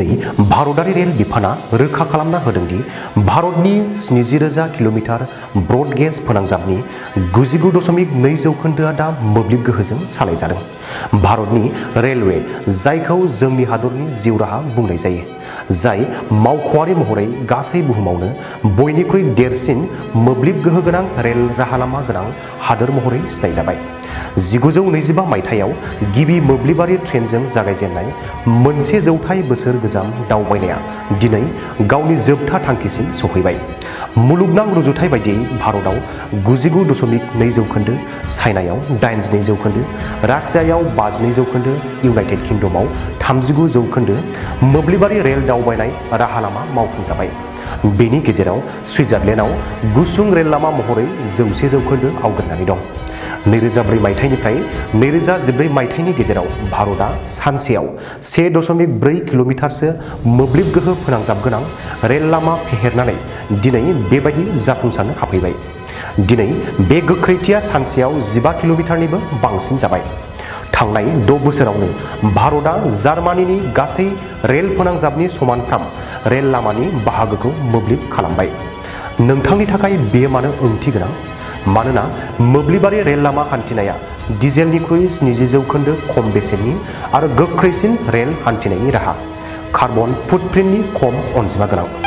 दिनै भारतारि रेल बिफाना रोखा खालामना होदोंदि भारतनि 70,000 किल'मिटार ब्रड गेज फोनांजाबनि 99.2% दा मोब्लिब गोहोजों सालायजादों। भारतनि रेलवे, जायखौ जोंनि हादरनि जिउ राहा बुंनाय जायो, जाय मावख'आरि महरै गासै बुहुमावनो बयनिख्रुइ देरसिन मोब्लिब गोहो गोनां रेल राहालामा गोनां हादोर महरै सिनायजाबाय। 1925 मायथाइयाव गिबि मोब्लिबारि ट्रेनजों जागायजेननाय मोनसे जौथाइ बोसोर गोजाम दावबायनाया दिनै गावनि जोबथा थांखिसिम सौहैबाय। मुलुगनां रुजुथाय बायदियै भारतआव 99.2%, चाइनायाव 82%, रासियायाव 52%, इउनाइटेड किंडमाव 39% मोब्लिबारि रेल दावबायनाय राहालामा मावफुंजाबाय। बेनि गेजेराव सुइजारलेण्डआव गुसुं रेल लामा महरै 100% आवग्रिनानै दं। 2004 मायथाइनिफ्राय 2014 मायथाइनि गेजेराव भारतआ सानसेयाव 1.4 किल'मिटारसो मोब्लिब गोहो फोनांजाब गोनां रेल लामा फेहेरनानै दिनै बेबायदि जाफुंसारनो हाफैबाय। दिनै बे गोख्रैथिया सानसेयाव 15 किल'मिटारनिबो बांसिन जाबाय। थांनाय 6 बोसोरावनो भारतआ जार्मानीनि गासै रेल फोनांजाबनि समानफ्राम रेल लामानि बाहागोखौ मोब्लिब खालामबाय। नोंथांनि थाखाय बेयो मानो ओंथि गोनां? मानोना मोब्लिबारि रेल लामा हान्थिनाया डिजेलनिख्रुइ 70% खम बेसेननि आरो गोख्रैसिन रेल हान्थिनायनि राहा, कार्बन फुटप्रिन्टनि खम अनजिमा गोनां।